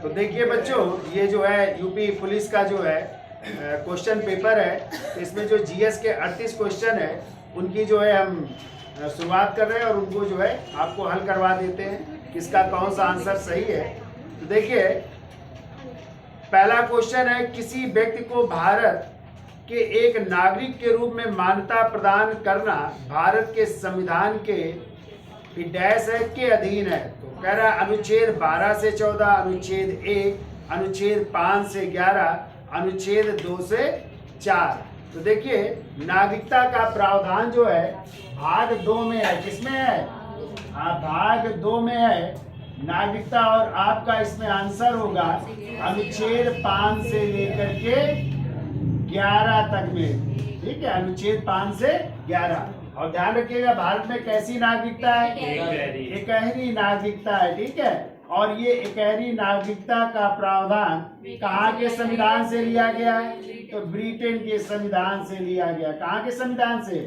तो देखिए बच्चों, ये जो है यूपी पुलिस का जो है क्वेश्चन पेपर है। तो इसमें जो जीएस के 38 क्वेश्चन है उनकी जो है हम शुरुआत कर रहे हैं और उनको जो है आपको हल करवा देते हैं किसका कौन सा आंसर सही है। तो देखिए पहला क्वेश्चन है, किसी व्यक्ति को भारत के एक नागरिक के रूप में मान्यता प्रदान करना भारत के संविधान के डैश है के अधीन है। तो कह रहा है अनुच्छेद 12 से 14, अनुच्छेद 1, अनुच्छेद 5 से 11, अनुच्छेद 2 से 4। तो देखिए नागरिकता का प्रावधान जो है भाग 2 में है। किसमें है? भाग 2 में है नागरिकता। और आपका इसमें आंसर होगा अनुच्छेद 5 से लेकर के 11 तक में। ठीक है, अनुच्छेद 5 से 11। और ध्यान रखिएगा भारत में कैसी नागरिकता है? एकहरी नागरिकता है। ठीक है, और ये एकहरी नागरिकता का प्रावधान कहाँ के संविधान से लिया गया है? तो ब्रिटेन के संविधान से लिया गया। कहाँ के संविधान से?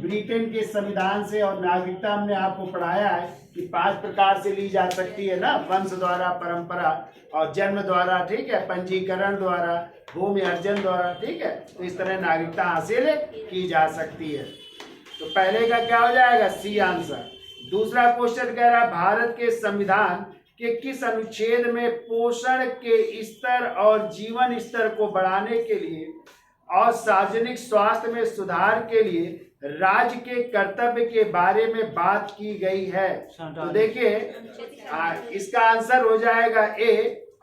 ब्रिटेन के संविधान से। और नागरिकता हमने आपको पढ़ाया है कि 5 प्रकार से ली जा सकती है ना, वंश द्वारा, परंपरा और जन्म द्वारा। ठीक है, पंजीकरण द्वारा, भूमि अर्जन द्वारा। ठीक है, तो इस तरह नागरिकता हासिल की जा सकती है। तो पहले का क्या हो जाएगा? C answer. दूसरा क्वेश्चन कह रहा है भारत के संविधान के किस अनुच्छेद में पोषण के स्तर और जीवन स्तर को बढ़ाने के लिए और सार्वजनिक स्वास्थ्य में सुधार के लिए राज्य के कर्तव्य के बारे में बात की गई है? तो देखिए इसका आंसर हो जाएगा ए,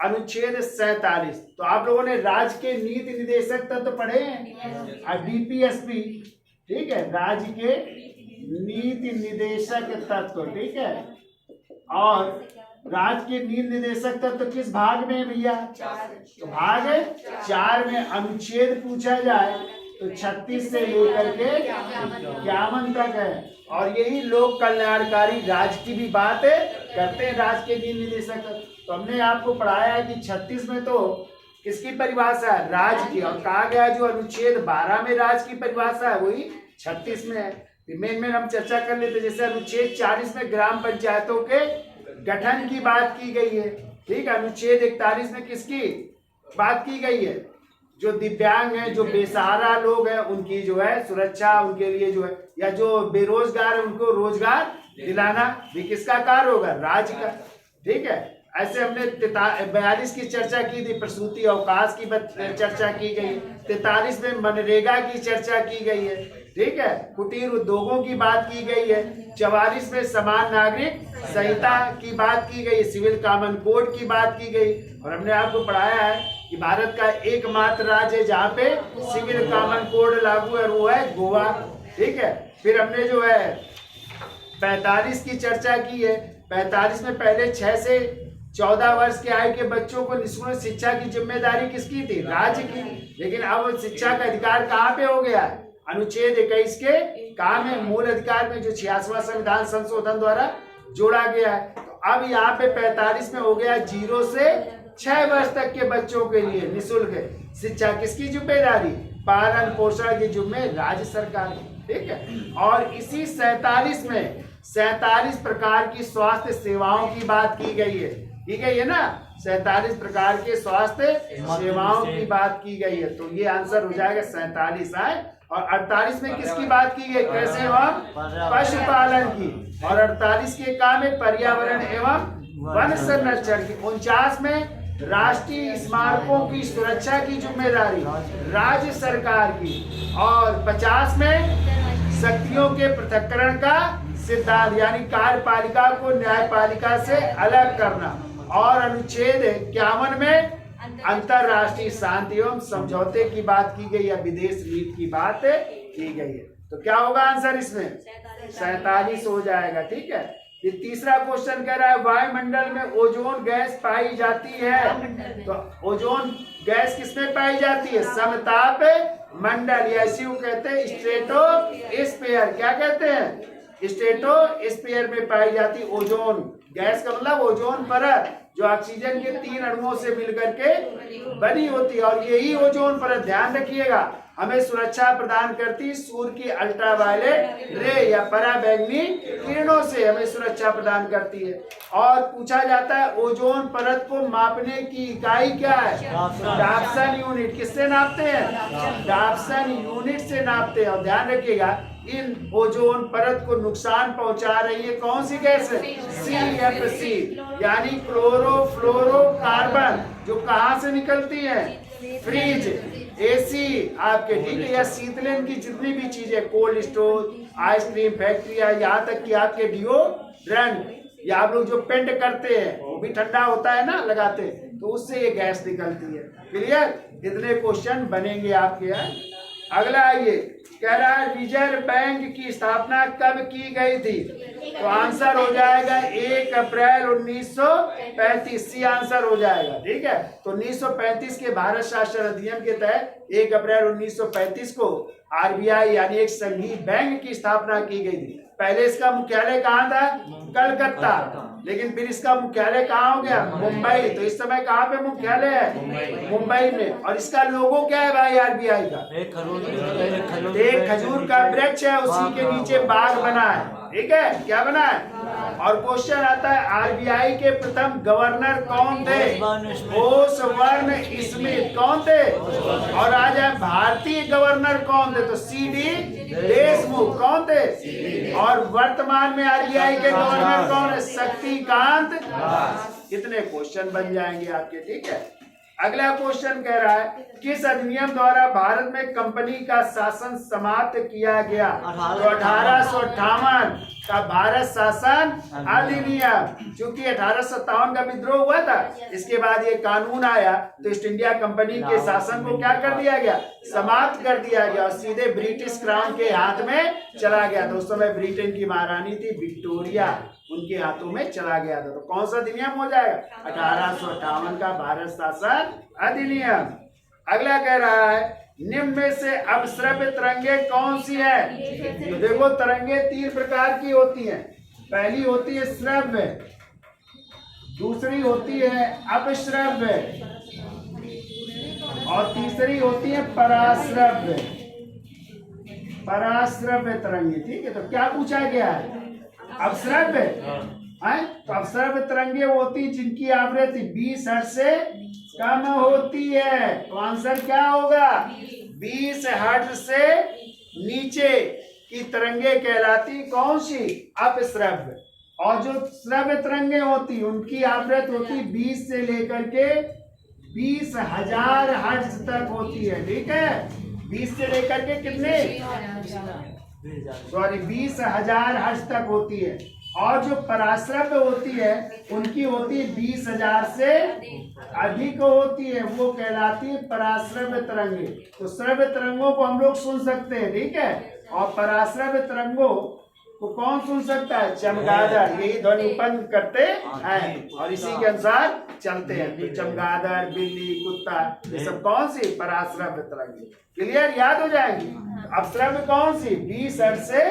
अनुच्छेद 47। तो आप लोगों ने राज्य के नीति निर्देशक तत्व तो पढ़े हैं, डीपीएसपी। ठीक है, राज्य के नीति निर्देशक तत्व। ठीक है, और राज्य के नीति निर्देशक तत्व किस भाग में है भैया? तो भाग 4 में अनुच्छेद पूछा जाए तो 36 से लेकर के 51 तक है। और यही लोक कल्याणकारी राज्य की भी बात करते हैं, राज्य के नीति निर्देशक तत्व। तो हमने आपको पढ़ाया है कि 36 में तो किसकी परिभाषा है? राज्य की। और कहा गया जो अनुच्छेद 12 में राज्य की परिभाषा है वही 36 में है। मेन हम चर्चा कर लेते। जैसे अनुच्छेद 40 में ग्राम पंचायतों के गठन की बात की गई है। ठीक है, अनुच्छेद 41 में किसकी बात की गई है? जो दिव्यांग हैं, जो बेसहारा लोग हैं, उनकी जो है सुरक्षा, उनके लिए जो है, या जो बेरोजगार है उनको रोजगार दिलाना भी किसका कार्य होगा? राज्य का। ठीक है, ऐसे हमने 42 की चर्चा की थी, प्रसूति अवकाश की चर्चा की गई। 43 में मनरेगा की चर्चा की गई है। ठीक है, कुटीर उद्योगों की बात की गई है। 44 में समान नागरिक संहिता की बात की गई, सिविल कॉमन कोड की बात की गई। और हमने आपको पढ़ाया है कि भारत का एकमात्र राज्य है जहाँ पे सिविल कॉमन कोड लागू है, वो है गोवा। ठीक है, फिर हमने जो है 45 की चर्चा की है। 45 में पहले 6 से 14 वर्ष के आयु के बच्चों को निःशुल्क शिक्षा की जिम्मेदारी किसकी थी? राज्य की। लेकिन अब शिक्षा का अधिकार कहाँ पे हो गया है? अनुच्छेद 21 के काम है, मूल अधिकार में, जो 86वां संविधान संशोधन द्वारा जोड़ा गया है। तो अब यहाँ पे 45 में हो गया 0 से 6 वर्ष तक के बच्चों के लिए निःशुल्क शिक्षा किसकी जिम्मेदारी? पालन पोषण की जिम्मेदारी राज्य सरकार की। ठीक है, और इसी 47 में 47 प्रकार की स्वास्थ्य सेवाओं की बात की गई है। ठीक है, ये ना 47 प्रकार के स्वास्थ्य सेवाओं की बात की गई है। तो ये आंसर हो जाएगा 47 है। और 48 में किसकी बात की गई? कृषि एवं पशुपालन की। और 48 के काम है पर्यावरण एवं वन संरक्षण की। 49 में राष्ट्रीय स्मारकों की सुरक्षा की जिम्मेदारी राज्य सरकार की। और 50 में शक्तियों के पृथक्करण का सिद्धांत, यानी कार्यपालिका को न्यायपालिका से अलग करना। और अनुच्छेद 51 में अंतरराष्ट्रीय शांति एवं समझौते की बात की गई, या विदेश नीति की बात की गई है। तो क्या होगा आंसर इसमें? 47 हो जाएगा। ठीक है, ये तीसरा क्वेश्चन कह रहा है वायुमंडल में ओजोन गैस पाई जाती है। तो ओजोन गैस किसमें पाई जाती है? समताप मंडल, या इसी को कहते हैं स्ट्रेटोस्फीयर। क्या कहते हैं? स्ट्रेटोस्फीयर में पाई जाती ओजोन गैस का मतलब ओजोन परत। जो ऑक्सीजन के 3 अणुओं से मिलकर के बनी होती है। और यही ओजोन परत, ध्यान रखिएगा, हमें सुरक्षा प्रदान करती सूर्य की अल्ट्रावायलेट रे या पराबैंगनी किरणों से हमें सुरक्षा प्रदान करती है। और पूछा जाता है ओजोन परत को मापने की इकाई क्या है? Dobson unit. किससे नापते हैं? डाप्सन यूनिट से नापते हैं। और ध्यान रखिएगा, इन ओजोन परत को नुकसान पहुंचा रही है कौन सी गैस है? CFC, यानी क्लोरोफ्लोरोकार्बन, जो कहां से निकलती है? फ्रिज, AC आपके, ठीक है, या शीतलन की जितनी भी चीजें, कोल्ड स्टोर, आइसक्रीम फैक्ट्रिया, यहाँ तक कि आपके डिओड्रेंट या आप लोग जो पेंट करते हैं वो भी ठंडा होता है ना, लगाते हैं, तो उससे ये गैस निकलती है। क्लियर? इतने क्वेश्चन बनेंगे आपके यहाँ। अगला आइए, कह रहा है रिजर्व बैंक की स्थापना कब की गई थी? तो आंसर हो जाएगा 1 अप्रैल 1935। सी आंसर हो जाएगा, ठीक है। तो 1935 के भारत शासन अधिनियम के तहत 1 अप्रैल 1935 को RBI यानी एक संघीय बैंक की स्थापना की गई थी। पहले इसका मुख्यालय कहाँ था? कलकत्ता, लेकिन फिर इसका मुख्यालय कहाँ हो गया? मुंबई। तो इस समय कहाँ पे मुख्यालय है? मुंबई में। और इसका लोगो क्या है भाई RBI का? एक खजूर का वृक्ष है, उसी के नीचे बाग बना है, ठीक है। क्या बना है? और क्वेश्चन आता है RBI के प्रथम गवर्नर कौन थे? ओसबर्न स्मिथ। कौन थे? और आज भारतीय गवर्नर कौन थे? तो CD देशमुख। कौन थे? और वर्तमान में RBI के गवर्नर कौन है? शक्तिकांत दास। कितने क्वेश्चन बन जाएंगे आपके, ठीक है। अगला क्वेश्चन कह रहा है किस अधिनियम द्वारा भारत में कंपनी का शासन समाप्त किया गया? तो 1858 का भारत शासन अधिनियम। क्योंकि 1857 का विद्रोह हुआ था, इसके बाद ये कानून आया, तो ईस्ट इंडिया कंपनी के शासन को क्या कर दिया गया? समाप्त कर दिया गया और सीधे ब्रिटिश क्राउन के हाथ में चला गया। तो उस समय ब्रिटेन की महारानी थी विक्टोरिया, उनके हाथों में चला गया था। तो कौन सा अधिनियम हो जाएगा? 1858 का भारत शासन अधिनियम। अगला कह रहा है निम्न में से अपश्रव्य तरंगे कौन सी है? तो देखो, तरंगे 3 प्रकार की होती हैं। पहली होती है श्रव्य, दूसरी होती है अपश्रव्य, और तीसरी होती है पराश्रव्य। पराश्रव्य तरंगे, ठीक है। तो क्या पूछा गया है? अपश्रव्य है। तो अपश्रव्य तरंगे वो होती जिनकी आवृत्ति 20 हर्ट्ज से कम होती है। तो आंसर क्या होगा? 20 हर्ट्ज से नीचे की तरंगे कहलाती कौन सी? अपश्रव्य। और जो श्रव्य तरंगे होती उनकी आवृत्ति होती 20 से लेकर के 20,000 हर्ट्ज तक होती है, ठीक है। 20 से लेकर के कितने? 20,000 हर्ट्ज तक होती है। और जो पराश्रव्य होती है उनकी होती है 20,000 से अधिक होती है, वो कहलाती है पराश्रव्य तरंगे। तो श्रव्य तरंगों को हम लोग सुन सकते हैं, ठीक है। और पराश्रव्य तरंगों को कौन सुन सकता है? चमगादड़। यही ध्वनि उत्पन्न करते हैं और इसी के अनुसार चलते हैं। तो चमगादड़, बिल्ली, कुत्ता, ये सब कौन सी? पराश्रव्य तरंगे। क्लियर? याद हो जाएंगी। अपश्रव्य कौन सी? 20 हर्ट्ज से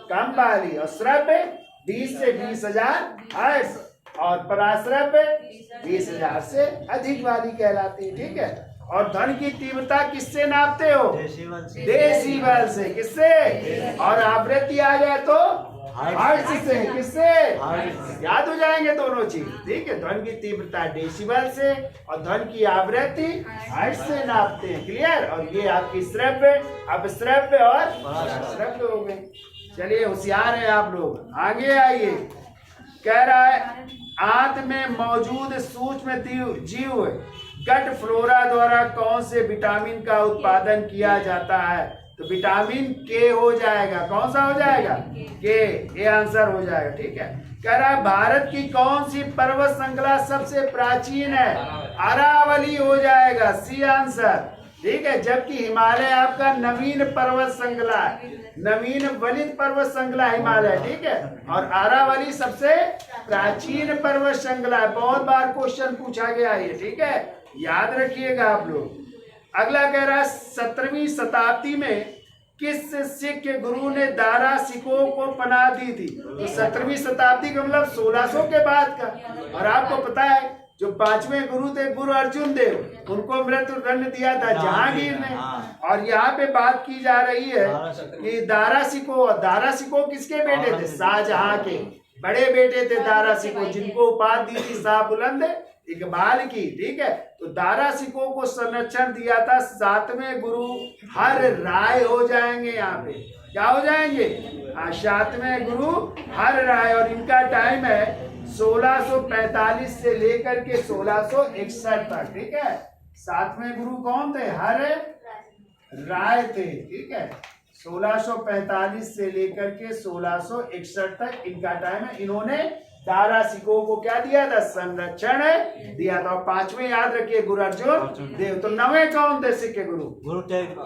कम वाली, और श्रव्य 20 से 20,000 हर्ट्ज, और पराश्रव्य 20,000 से अधिक वाली कहलाती है, ठीक है। और ध्वनि की तीव्रता किससे नापते हो? डेसिबल से। किससे? और आवृत्ति आ जाए तो हर्ट्ज से। किससे? याद हो जाएंगे दोनों चीज, ठीक है। ध्वनि की तीव्रता डेसिबल से और ध्वनि की आवृत्ति हर्ट्ज से नापते हैं। क्लियर? और ये आपकी श्रव्य, अपश्रव्य और पराश्रव्य हो गए। चलिए, होशियार है आप लोग। आगे आइए, कह रहा है आंत में मौजूद सूक्ष्म जीव गट फ्लोरा द्वारा कौन से विटामिन का उत्पादन किया जाता है? तो विटामिन के हो जाएगा। कौन सा हो जाएगा? के। ये आंसर हो जाएगा, ठीक है। कह रहा है भारत की कौन सी पर्वत श्रृंखला सबसे प्राचीन है? अरावली हो जाएगा, सी आंसर, ठीक है। जबकि हिमालय आपका नवीन पर्वत श्रृंखला है, नवीन वलित पर्वत श्रृंखला हिमालय, ठीक है। और अरावली सबसे प्राचीन पर्वत श्रृंखला है। बहुत बार क्वेश्चन पूछा गया है, ठीक है, याद रखिएगा आप लोग। अगला कह रहा है 17वीं शताब्दी में किस सिख गुरु ने दारा सिखों को पनाह दी थी? तो 17वीं शताब्दी का मतलब 1600 के बाद का। और आपको पता है जो 5वें गुरु थे गुरु अर्जुन देव, उनको मृत्यु दंड दिया था जहांगीर ने। और यहाँ पे बात की जा रही है कि दारा सिकोह किसके बेटे थे? शाहजहां के बड़े बेटे थे दारा सिकोह, जिनको उपाधि दी थी शाह बुलंद इकबाल की। ठीक है, तो दारा सिकोह को संरक्षण दिया था 7वें गुरु हर राय हो जाएंगे। यहाँ पे क्या हो जाएंगे? 7वें गुरु हर राय। और इनका टाइम है 1645 से लेकर के 1661 तक। ठीक है, 7वें गुरु कौन थे? हर राय थे। ठीक है, 1645 से लेकर के 1661 तक इनका टाइम है। इन्होंने दारा सिकोह को क्या दिया था? संरक्षण दिया था। और 5वें याद रखिए गुरु अर्जुन देव। तो 9वें कौन थे सिख के गुरु?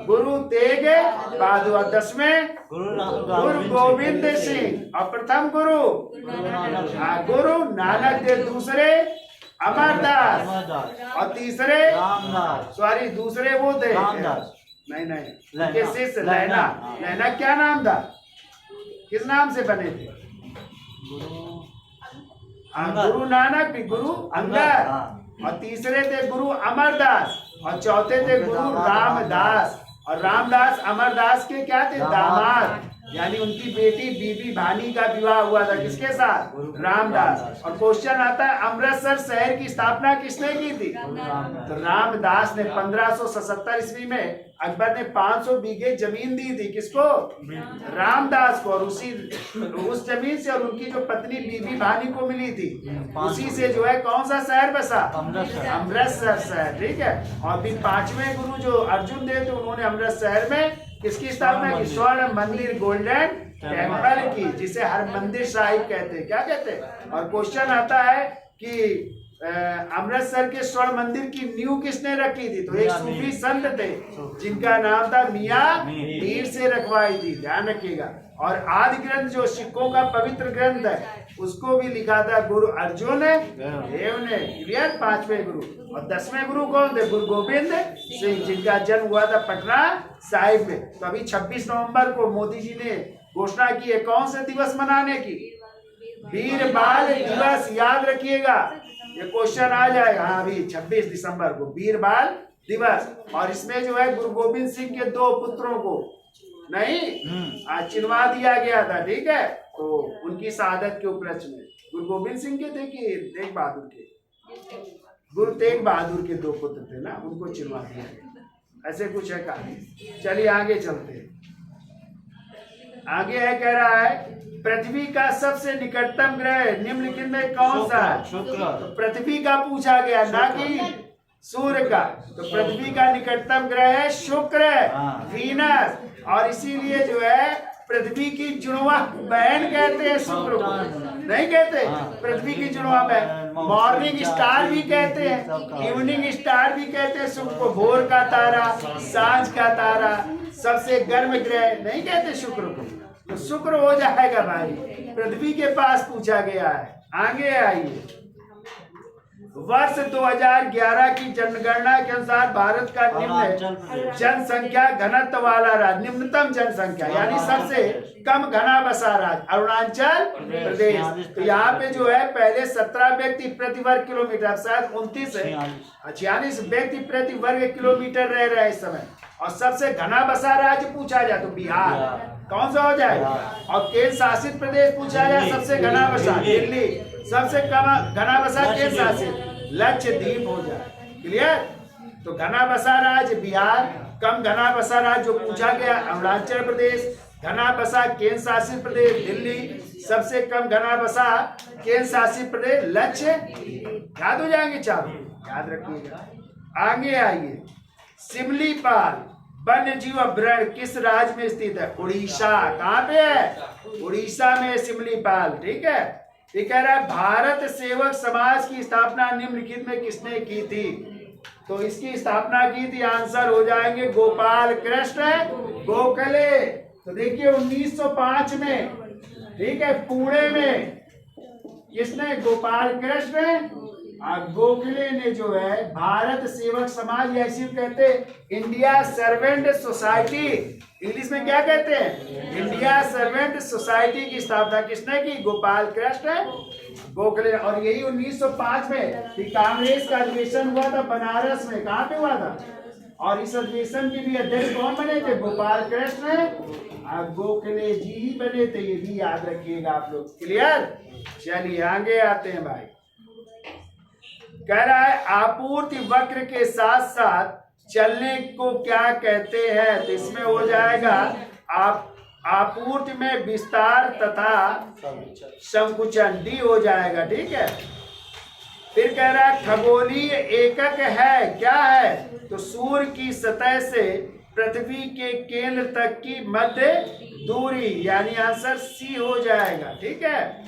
गुरु तेग बहादुर। और 10वें गुरु गोविंद सिंह। और प्रथम गुरु गुरु नानक देव। दूसरे अमरदास। और तीसरे सॉरी दूसरे वो थे नहीं शिष्य लैना। क्या नाम था? किस नाम से बने थे? गुरु नानक भी, गुरु अंगद। और तीसरे थे गुरु अमरदास। और चौथे थे गुरु रामदास। और रामदास अमरदास के क्या थे? दामाद। यानी उनकी बेटी बीबी भानी का विवाह हुआ था किसके साथ? रामदास। और क्वेश्चन आता है अमृतसर शहर की स्थापना किसने की थी? तो रामदास ने 1577 ईस्वी में अकबर ने 500 बीघे जमीन दी थी। किसको? रामदास को। और उस जमीन से और उनकी जो पत्नी बीबी भानी को मिली थी, उसी से जो है कौन सा शहर बसा? अमृतसर शहर। ठीक है, और फिर 5वें गुरु जो अर्जुन देव थे, उन्होंने अमृतसर शहर में किसकी स्थापना की? स्वर्ण मंदिर, गोल्डन टेम्पल की, जिसे हर मंदिर साहिब कहते हैं। क्या कहते हैं? और क्वेश्चन आता है कि अमृतसर के स्वर्ण मंदिर की नींव किसने रखी थी? तो एक सूफी संत थे जिनका नाम था मियां मीर से रखवाई थी। ध्यान रखिएगा। और आदि ग्रंथ जो सिखों का पवित्र ग्रंथ है, उसको भी लिखा था गुरु अर्जुन देव ने। क्लियर? 5वें गुरु। और 10वें गुरु कौन थे? गुरु गोविंद सिंह, जिनका जन्म हुआ था पटना साहिब में। तो अभी 26 नवंबर को मोदी जी ने घोषणा की है कौन से दिवस मनाने की? वीर बाल दिवस। याद रखिएगा, ये क्वेश्चन आ जाएगा। हाँ, अभी 26 दिसंबर को वीर बाल दिवस। और इसमें जो है गुरु गोविंद सिंह के 2 पुत्रों को नहीं चिनवा दिया गया था। ठीक है, तो उनकी शहादत के उपलक्ष्य में गुरु गोविंद सिंह के थे कि तेग बहादुर के? गुरु तेग बहादुर के 2 पुत्र थे ना, उनको चिनवा दिया गया। ऐसे कुछ है कहानी। चलिए आगे चलते हैं। आगे है, कह रहा है पृथ्वी का सबसे निकटतम ग्रह निम्नलिखित में कौन सा है? शुक्र। तो पृथ्वी का पूछा गया, ना कि सूर्य का। तो पृथ्वी का निकटतम ग्रह है शुक्र, वीनस। और इसीलिए जो है पृथ्वी की जुड़वा बहन कहते हैं शुक्र को, नहीं कहते? पृथ्वी की जुड़वा बहन। मॉर्निंग स्टार भी कहते हैं, इवनिंग स्टार भी कहते हैं शुक्र को। भोर का तारा, सांझ का तारा, सबसे गर्म ग्रह नहीं कहते शुक्र को? तो शुक्र हो जाएगा भाई। पृथ्वी के पास पूछा गया है। आगे आइए। वर्ष 2011 की जनगणना के अनुसार भारत का निम्न जनसंख्या घनत्व वाला राज्य, निम्नतम जनसंख्या यानी सबसे कम घना बसा राज्य अरुणाचल प्रदेश। तो यहाँ पे जो है पहले 17 व्यक्ति प्रति वर्ग किलोमीटर, शायद 29 है 46 व्यक्ति प्रति वर्ग किलोमीटर रह रहे हैं इस समय। और सबसे घना बसा राज्य पूछा जाए तो बिहार कौन सा हो जाएगा? और केंद्र शासित प्रदेश पूछा जाए सबसे घना बसा दिल्ली, सबसे कम घना बसा केंद्र शासित लक्षद्वीप हो जाए। क्लियर? तो घना बसा राज्य बिहार, कम घना बसा राज्य जो पूछा गया अरुणाचल प्रदेश, घना बसा केंद्र शासित प्रदेश दिल्ली, सबसे कम घना बसा केंद्र शासित प्रदेश लक्षद्वीप। याद हो जाएंगे चारों, याद रखिएगा। आगे आइए। सिमलीपाल वन्य जीव अभयारण्य किस राज्य में स्थित है? उड़ीसा। कहाँ पे है? उड़ीसा में सिमलीपाल। ठीक है, ये कह रहा है भारत सेवक समाज की स्थापना निम्नलिखित में किसने की थी? तो इसकी स्थापना की थी, आंसर हो जाएंगे गोपाल कृष्ण गोखले। तो देखिए 1905 में, ठीक है, पुणे में किसने? गोपाल कृष्ण गोखले ने जो है भारत सेवक समाज, या इसी कहते हैं इंडिया सर्वेंट सोसाइटी, इंग्लिश में क्या कहते हैं? इंडिया सर्वेंट सोसाइटी की स्थापना किसने की? गोपाल कृष्ण गोखले। और यही 1905 में कि कांग्रेस का अधिवेशन हुआ था बनारस में। कहाँ पे हुआ था? और इस अधिवेशन के भी अध्यक्ष कौन बने थे? गोपाल कृष्ण गोखले जी ही बने थे। ये भी याद रखिएगा आप लोग। क्लियर? चलिए आगे आते हैं भाई। कह रहा है आपूर्ति वक्र के साथ साथ चलने को क्या कहते हैं? तो इसमें हो जाएगा आपूर्ति में विस्तार तथा संकुचन, डी हो जाएगा। ठीक है। फिर कह रहा है खगोलीय एकक है, क्या है? तो सूर्य की सतह से पृथ्वी के केंद्र तक की मध्य दूरी, यानी आंसर सी हो जाएगा। ठीक है।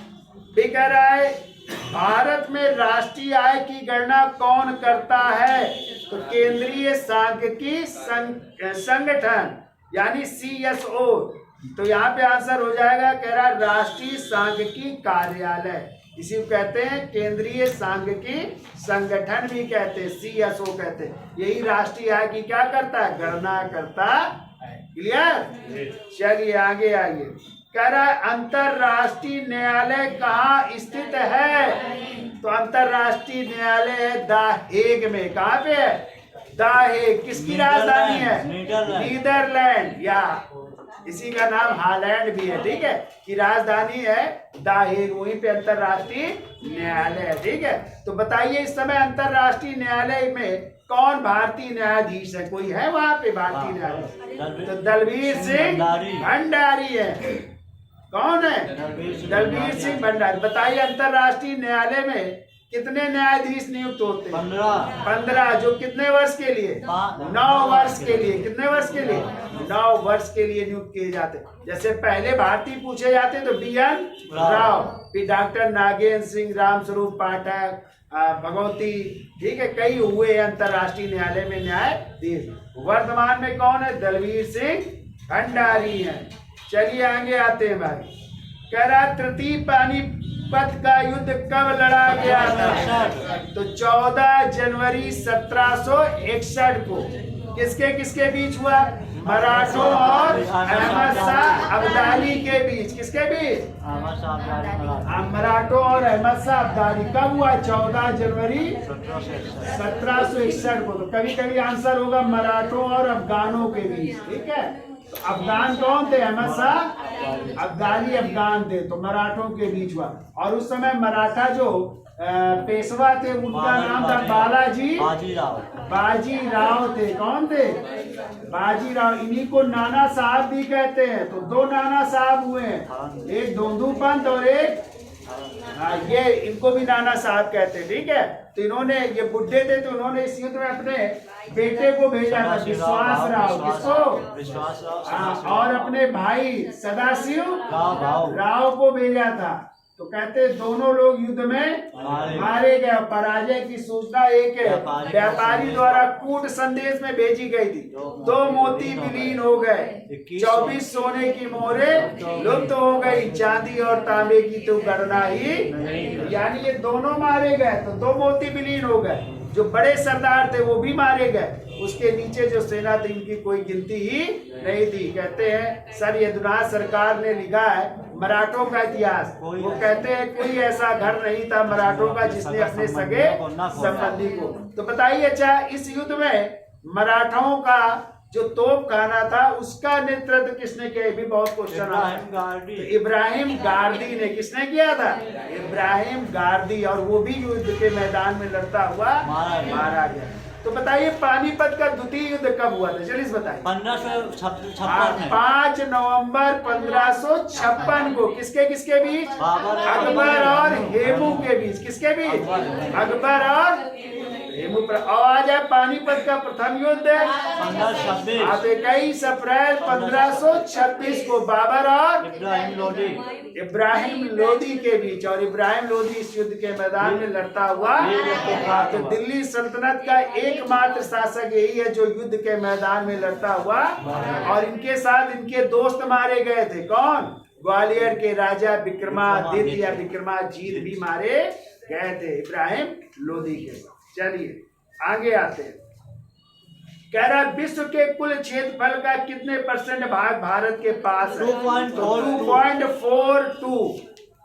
फिर कह रहा है भारत में राष्ट्रीय आय की गणना कौन करता है? तो केंद्रीय सांख्यिकी संगठन, यानी CSO। तो यहाँ पे आंसर हो जाएगा, कह रहा है राष्ट्रीय सांख्यिकी कार्यालय। इसी को कहते हैं केंद्रीय सांख्यिकी संगठन भी कहते हैं, CSO कहते हैं। यही राष्ट्रीय आय की क्या करता है? गणना करता है। क्लियर? चलिए आगे आइए। कह रहा है अंतरराष्ट्रीय न्यायालय कहाँ स्थित है? तो अंतरराष्ट्रीय न्यायालय है द हेग में। कहाँ पे है? The Hague. किसकी राजधानी है? नीदरलैंड, या इसी का नाम हालैंड भी है। ठीक है, कि राजधानी है द हेग, वहीं पे अंतरराष्ट्रीय न्यायालय है। ठीक है। तो बताइए इस समय अंतरराष्ट्रीय न्यायालय में कौन भारतीय न्यायाधीश है? कोई है वहां पे भारतीय न्यायाधीश? तो दलबीर सिंह भंडारी है। कौन है? दलबीर सिंह भंडारी। बताइए अंतरराष्ट्रीय न्यायालय में कितने न्यायाधीश नियुक्त होते हैं? 15। जो कितने वर्ष के लिए? 9 वर्ष के लिए। कितने वर्ष के लिए? 9 वर्ष के लिए नियुक्त किए जाते हैं। जैसे पहले भारतीय पूछे जाते तो DN राव, फिर डॉक्टर नागेंद्र सिंह, रामस्वरूप पाठक, भगवती। ठीक है, कई हुए अंतरराष्ट्रीय न्यायालय में न्यायाधीश। वर्तमान में कौन है? दलबीर सिंह भंडारी है। चलिए आगे आते हैं भाई। कह रहा तृतीय पानीपत का युद्ध कब लड़ा गया था? तो 14 जनवरी 1761 को। किसके किसके बीच हुआ? मराठों और अहमद शाह अब्दाली के बीच। किसके बीच? मराठों और अहमद शाह अब्दाली। कब हुआ? 14 जनवरी 1761 को। तो कभी कभी आंसर होगा मराठों और अफगानों के बीच। ठीक है। तो अफगान कौन थे? अहमद शाह अब्दाली अफगान थे। तो मराठों के बीच हुआ। और उस समय मराठा जो पेशवा थे उनका नाम था बाजी राव थे। कौन थे? बाजी राव। इन्हीं को नाना साहब भी कहते हैं। तो 2 नाना साहब हुए हैं, एक दोंदू पंत और एक ये इनको भी नाना साहब कहते हैं। ठीक है। तो इन्होंने, ये बुढ़े थे तो उन्होंने इस युद्ध में अपने बेटे को भेजा था, विश्वास राव। किसको? और अपने भाई सदाशिव राव को भेजा था। तो कहते दोनों लोग युद्ध में मारे गए। पराजय की सूचना एक व्यापारी द्वारा कूट संदेश में भेजी गई थी। 2 मोती विलीन हो गए, 24 सोने की मोहरें लुप्त हो गई, चांदी और तांबे की तो गणना ही। यानी ये दोनों मारे गए, तो 2 मोती विलीन हो गए। जो बड़े सरदार थे वो भी मारे गए। उसके नीचे जो सेना थी इनकी कोई गिनती ही नहीं थी। कहते हैं सर यदुनाथ सरकार ने लिखा है मराठों का इतिहास। वो कहते हैं कोई ऐसा घर नहीं था मराठों का जिसने अपने सगे संबंधी को। तो बताइए अच्छा, इस युद्ध में मराठों का जो तोप खाना था उसका नेतृत्व किसने किया? भी बहुत क्वेश्चन आता है। तो इब्राहिम गार्दी ने। किसने किया था? इब्राहिम गार्दी। और वो भी युद्ध के मैदान में लड़ता हुआ मारा गया। तो बताइए पानीपत का द्वितीय युद्ध कब हुआ था? चलिए बताइए। 1556 5 नवंबर 1556 को। किसके किसके बीच? अकबर और हेमू के बीच। किसके बीच? अकबर और हेमू पर। और आ जाए पानीपत का प्रथम युद्ध 21 अप्रैल 1526 को बाबर और इब्राहिम लोदी के बीच। और इब्राहिम लोदी इस युद्ध के मैदान में लड़ता हुआ। तो दिल्ली सल्तनत का एकमात्र शासक यही है जो युद्ध के मैदान में लड़ता हुआ। और इनके साथ इनके दोस्त मारे गए थे। कौन? ग्वालियर के राजा विक्रमादित्य या विक्रमाजीत भी मारे गए थे इब्राहिम लोदी के साथ। चलिए आगे आते हैं। कह रहा विश्व के कुल क्षेत्रफल का कितने % भाग भारत के पास है? 2.42,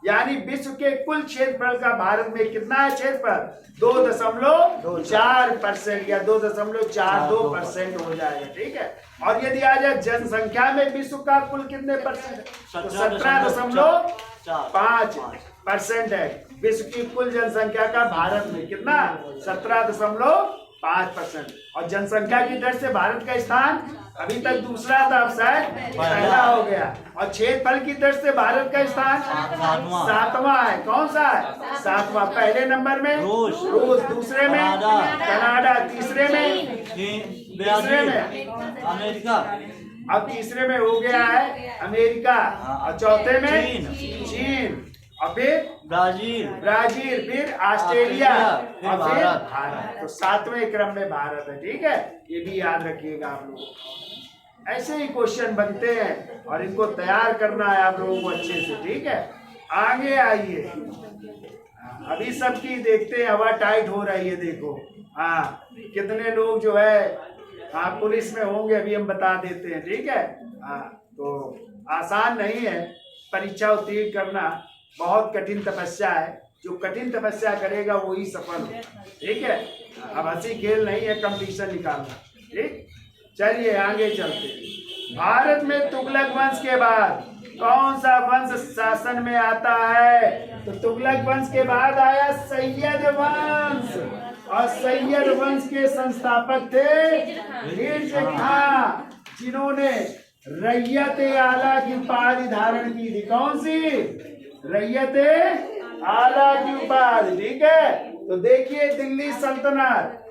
यानी विश्व के कुल क्षेत्रफल का भारत में कितना है क्षेत्रफल? 2.4% या 2.42% हो जाएगा। ठीक है। और यदि आ जाए जनसंख्या में विश्व का कुल कितने परसेंट? तो 17.5% है विश्व की कुल जनसंख्या का भारत में कितना? 17.5%। और जनसंख्या की दर से भारत का स्थान अभी तक दूसरा था, अब शायद पहला हो गया। और क्षेत्रफल की दर से भारत का स्थान 7वां है। कौन सा है? 7वां। पहले नंबर में रूस, दूसरे में कनाडा, तीसरे में अमेरिका, अब तीसरे में हो गया है अमेरिका, और चौथे में चीन, और फिर ब्राजील, फिर ऑस्ट्रेलिया, और फिर भारत। तो 7वें क्रम में भारत है। ठीक है, ये भी याद रखिएगा आप लोग। ऐसे ही क्वेश्चन बनते हैं और इनको तैयार करना है आप लोगों को अच्छे से। ठीक है, आगे आइए। अभी सबकी देखते हैं, हवा टाइट हो रही है। देखो हाँ, कितने लोग जो है पुलिस में होंगे अभी हम बता देते हैं। ठीक है। हाँ, तो आसान नहीं है परीक्षा उत्तीर्ण करना, बहुत कठिन तपस्या है। जो कठिन तपस्या करेगा वही सफल होगा। ठीक है। अब हंसी खेल नहीं है, कंपटीशन निकालना। ठीक, चलिए आगे चलते हैं। भारत में तुगलक वंश के बाद कौन सा वंश शासन में आता है? तो तुगलक वंश के बाद आया सैयद वंश, और सैयद वंश के संस्थापक थे मीर खां, जिन्होंने रैयत आला की उपाधि धारण की थी। कौन सी? रैयत आला की उपाधि। ठीक है। तो देखिए दिल्ली सल्तनत,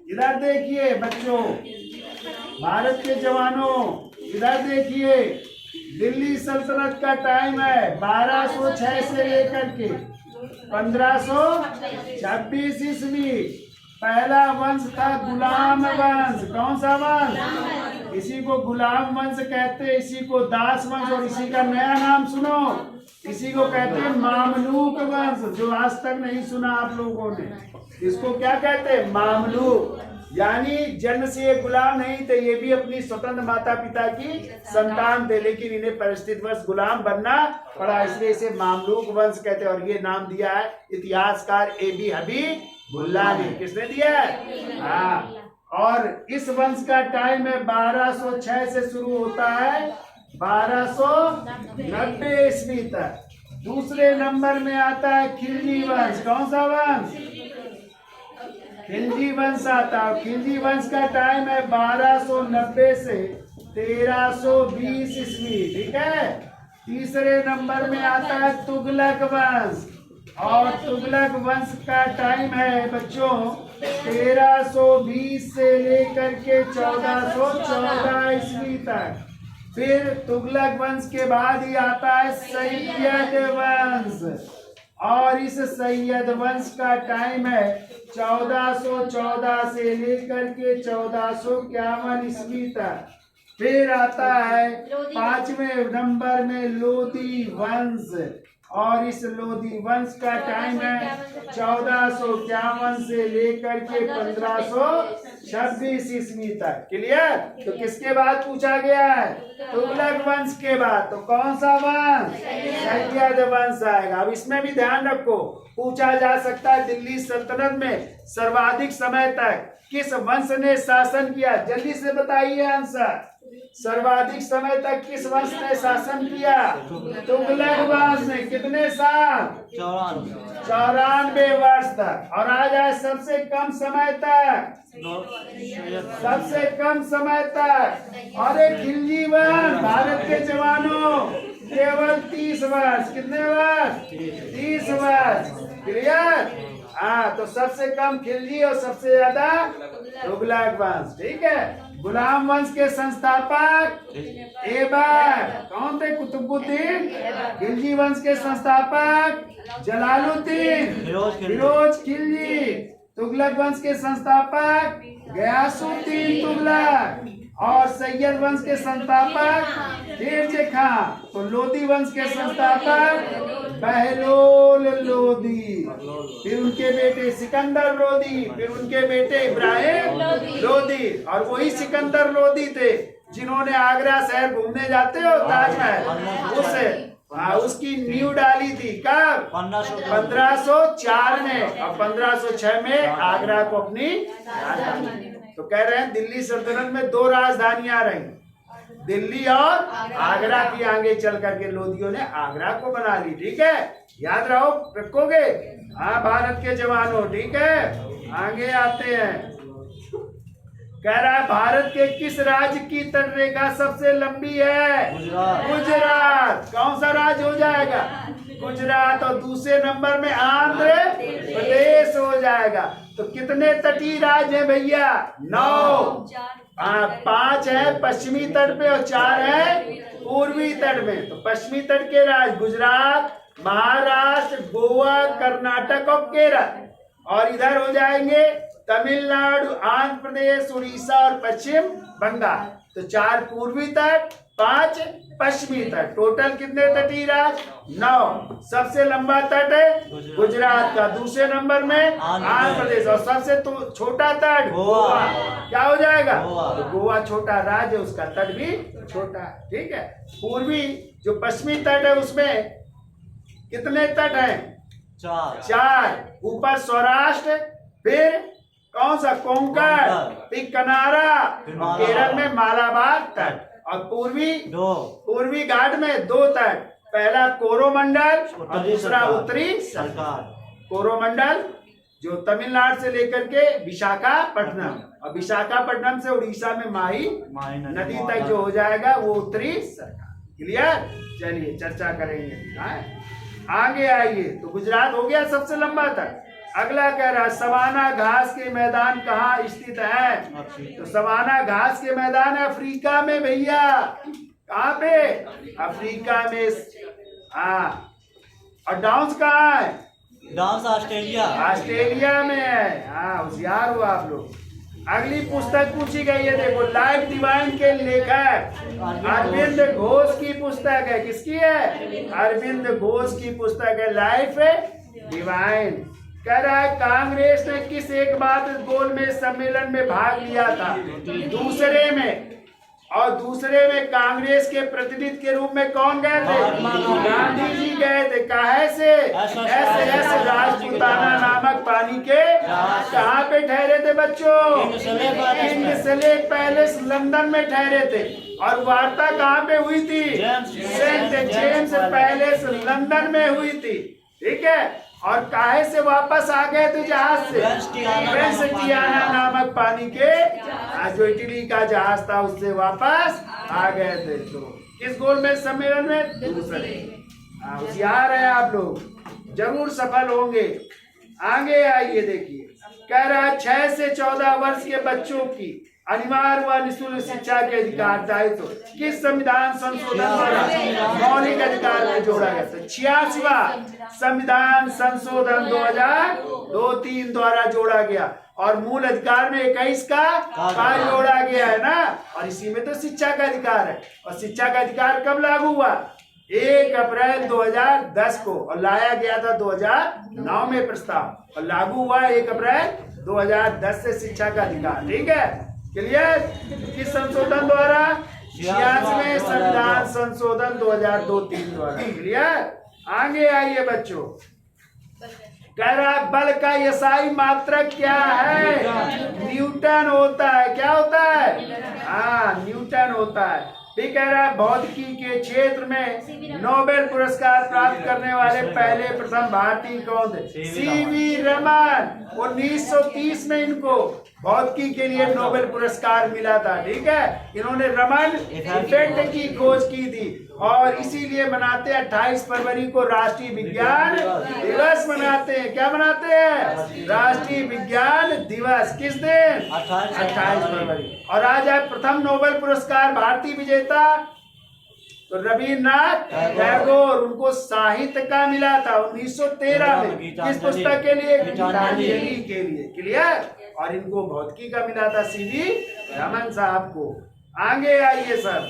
इधर देखिए बच्चों, भारत के जवानों इधर देखिए, दिल्ली सल्तनत का टाइम है 1206 से लेकर के 1526 ईस्वी। पहला वंश था गुलाम वंश। कौन सा वंश? इसी को गुलाम वंश कहते हैं, इसी को दास वंश, और इसी का नया नाम सुनो, इसी को कहते हैं मामलूक वंश, जो आज तक नहीं सुना आप लोगों ने। इसको क्या कहते हैं? मामलूक। यानी जन्म से ये गुलाम नहीं थे, ये भी अपनी स्वतंत्र माता पिता की संतान थे, लेकिन इन्हें परिस्थितिवश गुलाम बनना पड़ा, इसलिए इसे मामलूक वंश कहते हैं। और ये नाम दिया है इतिहासकार A.B. हबीबुल्लाह ने। किसने दिया है? हाँ। और इस वंश का टाइम है 1206 से शुरू होता है 1290 ईस्वी तक। दूसरे नंबर में आता है खिलजी वंश। कौन सा वंश? खिलजी वंश आता है। खिलजी वंश का टाइम है 1290 से 1320 ईस्वी। ठीक है। तीसरे नंबर में आता है तुगलक वंश, और तुगलक वंश का टाइम है बच्चों 1320 से लेकर के 1414 ईस्वी तक। फिर तुगलक वंश के बाद ही आता है सैयद वंश, और इस सैयद वंश का टाइम है 1414 से लेकर के 1451 ईस्वी तक। फिर आता है 5वें नंबर में लोधी वंश, और इस लोधी वंश का टाइम है 1451 से लेकर के 1526 ईस्वी तक। क्लियर? तो किसके बाद पूछा गया है? तुगलक वंश के बाद। तो कौन सा वंश? सैयद वंश आएगा। अब इसमें भी ध्यान रखो, पूछा जा सकता है दिल्ली सल्तनत में सर्वाधिक समय तक किस वंश ने शासन किया? जल्दी से बताइए आंसर। सर्वाधिक समय तक किस वंश ने शासन किया? तुगलक वंश ने। कितने साल? 94 वर्ष तक। और आ जाए सबसे कम समय तक, सबसे कम समय तक। अरे खिलजी वंश, भारत के जवानों, केवल 30 वर्ष। कितने वर्ष? 30 वर्ष। क्लियर? हाँ, तो सबसे कम खिलजी और सबसे ज्यादा तुगलक वंश। ठीक है। गुलाम वंश के संस्थापक ऐबक कौन थे? कुतुबुद्दीन। खिलजी वंश के संस्थापक जलालुद्दीन फिरोज खिलजी। तुगलक वंश के संस्थापक गयासुद्दीन तुगलक, और सैयद वंश के संस्थापक खिलजी खां। तो लोधी वंश के संस्थापक बहलोल लोधी, फिर उनके बेटे सिकंदर लोधी, फिर उनके बेटे इब्राहिम लोधी। और वही सिकंदर लोधी थे जिन्होंने आगरा शहर घूमने जाते हो ताजमहल, हाँ, उसकी नींव डाली थी कब? 1504 में, और 1506 में आगरा को अपनी राजधानी। तो कह रहे हैं दिल्ली सल्तनत में 2 राजधानियां रही, दिल्ली और आगरा की। आगे चल करके लोदियों ने आगरा को बना ली। ठीक है, याद रहो, रखोगे। हाँ भारत के जवानों, ठीक है। आगे आते हैं, कह रहा है भारत के किस राज्य की तटरेखा सबसे लंबी है? गुजरात। कौन सा राज्य हो जाएगा? गुजरात। और दूसरे नंबर में आंध्र प्रदेश हो जाएगा। तो कितने तटीय राज्य हैं भैया? 9। 5 है पश्चिमी तट पे और 4 है पूर्वी तट में। तो पश्चिमी तट के राज्य गुजरात, महाराष्ट्र, गोवा, कर्नाटक और केरल। और इधर हो जाएंगे तमिलनाडु, आंध्र प्रदेश, उड़ीसा और पश्चिम बंगाल। तो 4 पूर्वी तट, 5 पश्चिमी तट। टोटल कितने तटीय राज्य? 9। सबसे लंबा तट है गुजरात का, दूसरे नंबर में आंध्र प्रदेश, और सबसे छोटा तट गोवा। क्या हो जाएगा? तो गोवा छोटा राज्य, उसका तट भी छोटा। ठीक है, पूर्वी जो पश्चिमी तट है उसमें कितने तट हैं? 4। ऊपर सौराष्ट्र, फिर कौन सा? कोंकण, फिर कनारा, केरल में मालाबार तट। और पूर्वी घाट में 2 तट, पहला कोरोमंडल और दूसरा उत्तरी सरकार। कोरोमंडल जो तमिलनाडु से लेकर के विशाखापट्टनम, और विशाखापट्टनम से उड़ीसा में माही नदी तक जो हो जाएगा वो उत्तरी सरकार। क्लियर? चलिए चर्चा करेंगे। आगे आइए, तो गुजरात हो गया सबसे लंबा तक। अगला कह रहा है सवाना घास के मैदान कहाँ स्थित है? तो सवाना घास के मैदान है अफ्रीका में भैया। कहाँ पे? अफ्रीका में। हाँ, और डाउन्स कहाँ है? डाउन्स ऑस्ट्रेलिया में है। हाँ, होशियार हो आप लोग। अगली पुस्तक पूछी गई है, देखो, लाइफ डिवाइन के लेखक अरविंद घोष की पुस्तक है। किसकी है? अरविंद घोष की पुस्तक है लाइफ डिवाइन। कह रहा है कांग्रेस ने किस एक बात गोलमेज सम्मेलन में भाग लिया था? दूसरे में कांग्रेस के प्रतिनिधि के रूप में कौन गए थे? गांधी जी गए थे। काहे से? एस राजपूताना नामक पानी के कहाँ पे ठहरे थे बच्चों? किंग्सले पैलेस लंदन में ठहरे थे। और वार्ता कहाँ पे हुई थी? सेंट जेम्स पैलेस लंदन में हुई थी। ठीक है, और काहे से वापस आ गए थे? जहाज से। वेस्टियाना नामक पानी के जो इटली का जहाज था उससे वापस आ गए थे। तो किस गोलमेज सम्मेलन में? दूसरे। होशियार है आप लोग, जरूर सफल होंगे। आगे आइए, देखिए, कह रहा है 6 से 14 वर्ष के बच्चों की अनिवार्य व निःशुल्क शिक्षा के अधिकार दायित्व किस संविधान संशोधन द्वारा मौलिक अधिकार में जोड़ा गया था? 86वां संविधान संशोधन 2002-3 द्वारा जोड़ा गया। और मूल अधिकार में 21 का जोड़ा गया है ना। और इसी में तो शिक्षा का अधिकार है। और शिक्षा का अधिकार कब लागू हुआ? 1 अप्रैल 2010 को, और लाया गया था 2009 में प्रस्ताव, और लागू हुआ 1 अप्रैल 2010 से शिक्षा का अधिकार। ठीक है, क्लियर? किस संशोधन द्वारा? 86वें संविधान संशोधन 2002-3 द्वारा। क्लियर? आगे आइए बच्चों, कह रहा है बल का एसआई मात्रक क्या है? न्यूटन होता है। क्या होता है? हाँ, न्यूटन होता है। ठीक कह रहा है भौतिकी के क्षेत्र में नोबेल पुरस्कार प्राप्त करने वाले पहले प्रथम भारतीय कौन थे? सीवी रमन। 1930 में इनको भौतिकी के लिए नोबेल पुरस्कार मिला था। ठीक है, इन्होंने रमन इफेक्ट की खोज की थी। और इसीलिए मनाते हैं 28 फरवरी को राष्ट्रीय विज्ञान दिवस मनाते हैं। क्या मनाते हैं? राष्ट्रीय विज्ञान दिवस। किस दिन? 28 फरवरी। और आज है प्रथम नोबेल पुरस्कार भारतीय विजेता तो रविन्द्रनाथ टैगोर, उनको साहित्य का मिला था 1913 में। किस पुस्तक के लिए? गीतांजलि के लिए। क्लियर? और इनको भौतिकी का मिला था सीवी रमन साहब को। आगे आइए सर,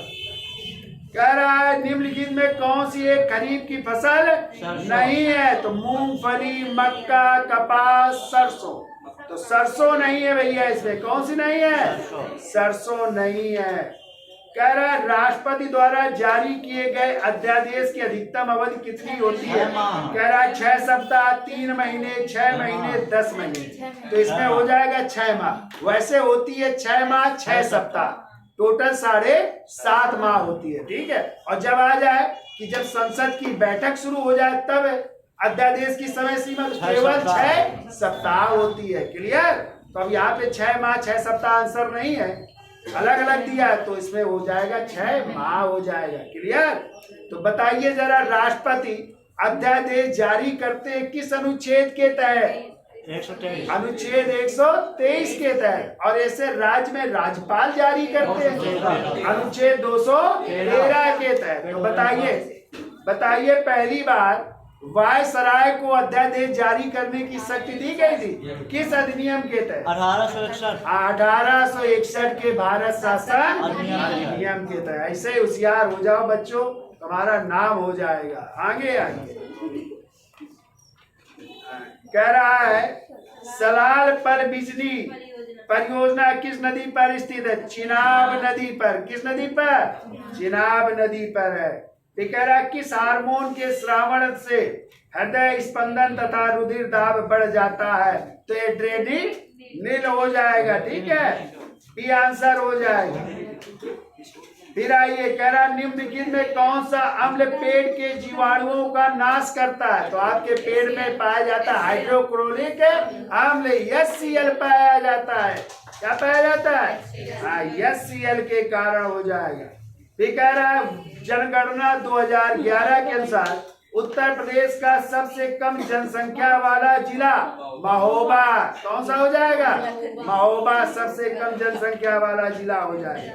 कह रहा है निम्नलिखित में कौन सी एक खरीफ की फसल नहीं है? तो मूंगफली, मक्का, कपास, सरसों। तो सरसों नहीं है भैया इसमें। कौन सी नहीं है? सरसों नहीं है। कह रहा है राष्ट्रपति द्वारा जारी किए गए अध्यादेश की अधिकतम अवधि कितनी होती है? 6 माह। कह रहा है 6 सप्ताह, 3 महीने, 6 महीने, 10 महीने। तो इसमें हो जाएगा 6 माह। वैसे होती है 6 माह 6 सप्ताह, टोटल 7.5 माह होती है। ठीक है। और जब आ जाए कि जब संसद की बैठक शुरू हो जाए तब अध्यादेश की समय सीमा केवल 6 सप्ताह होती है। क्लियर? तो अब यहाँ पे 6 माह 6 सप्ताह आंसर नहीं है, अलग अलग दिया है, तो इसमें हो जाएगा 6 माह हो जाएगा। क्लियर? तो बताइए जरा, राष्ट्रपति अध्यादेश जारी करते हैं किस अनुच्छेद के तहत? 123। अनुच्छेद 123 के तहत। और ऐसे राज्य में राज्यपाल जारी करते हैं अनुच्छेद 213 के तहत। तो बताइए पहली बार वायसराय को अध्यादेश जारी करने की शक्ति दी गई थी किस अधिनियम के तहत? 1861 के भारत शासन अधिनियम के तहत। ऐसे ही होशियार हो जाओ बच्चों, तुम्हारा नाम हो जाएगा। आगे कह रहा है सलाल पर बिजली परियोजना किस नदी पर स्थित है? चिनाब नदी पर। किस नदी पर? चिनाब नदी पर है। तो कह रहा है किस हार्मोन के श्रावण से हृदय स्पंदन तथा रुधिर दाब बढ़ जाता है? तो एड्रेनलिन हो जाएगा। ठीक है, बी आंसर हो जाएगा। फिर आइए, कह रहा निम्नलिखित में कौन सा अम्ल पेट के जीवाणुओं का नाश करता है? तो आपके पेट में पाया जाता है हाइड्रोक्लोरिक अम्ल, HCl पाया जाता है। क्या पाया जाता है? HCl के कारण हो जाएगा। फिर कह रहा है जनगणना 2011 के अनुसार उत्तर प्रदेश का सबसे कम जनसंख्या वाला जिला महोबा। कौन सा हो जाएगा? महोबा सबसे कम जनसंख्या वाला जिला हो जाएगा।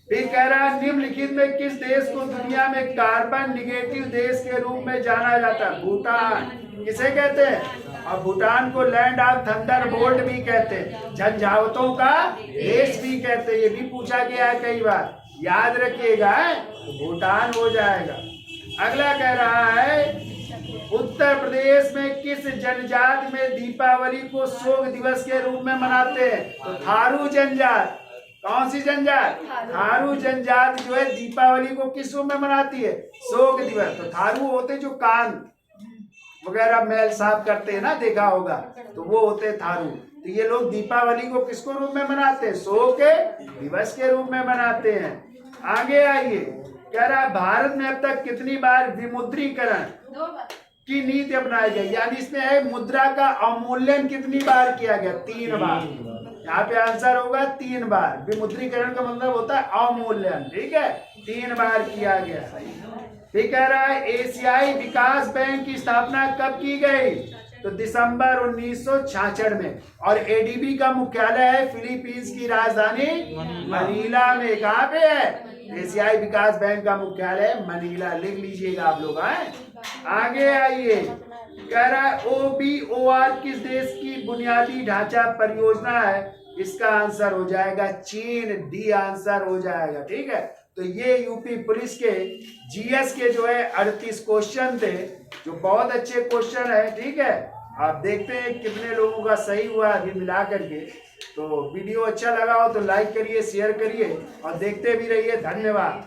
फिर कह रहा है निम्नलिखित में किस देश को दुनिया में कार्बन निगेटिव देश के रूप में जाना जाता है? भूटान। किसे कहते हैं? और भूटान को लैंड ऑफ थंडरबोल्ट भी कहते हैं, झंझावतों का देश भी कहते हैं। ये भी पूछा गया है कई बार, याद रखिएगा। भूटान हो जाएगा। अगला कह रहा है उत्तर प्रदेश में किस जनजाति में दीपावली को शोक दिवस के रूप में मनाते हैं? तो थारू जनजाति। कौन सी जनजाति? थारू जनजाति जो है दीपावली को किस रूप में मनाती है? शोक दिवस। तो थारू होते जो कान वगैरह मैल साफ करते हैं ना, देखा होगा, तो वो होते थारू। तो ये लोग दीपावली को किसको रूप में मनाते हैं? शोक दिवस के रूप में मनाते हैं। आगे आइए, कह रहा है भारत में अब तक कितनी बार विमुद्रीकरण की नीति अपनाई गई? यानी इसमें है मुद्रा का अवमूल्यन कितनी बार किया गया? 3 बार। यहाँ पे आंसर होगा 3 बार। विमुद्रीकरण का मतलब होता है अवमूल्यन। ठीक है, 3 बार किया गया। फिर कह रहा है एशियाई विकास बैंक की स्थापना कब की गई? तो दिसंबर 1966 में। और एडीबी का मुख्यालय है फिलीपींस की राजधानी मनीला में। कहाँ पे है? एशियाई विकास बैंक का मुख्यालय मनीला। लिख लीजिएगा आप लोग। आगे आइए, कह रहा है OBOR किस देश की बुनियादी ढांचा परियोजना है? इसका आंसर हो जाएगा चीन। डी आंसर हो जाएगा। ठीक है, तो ये यूपी पुलिस के GS के जो है 38 क्वेश्चन थे, जो बहुत अच्छे क्वेश्चन है। ठीक है, आप देखते हैं कितने लोगों का सही हुआ अभी मिला करके। तो वीडियो अच्छा लगा हो तो लाइक करिए, शेयर करिए और देखते भी रहिए। धन्यवाद।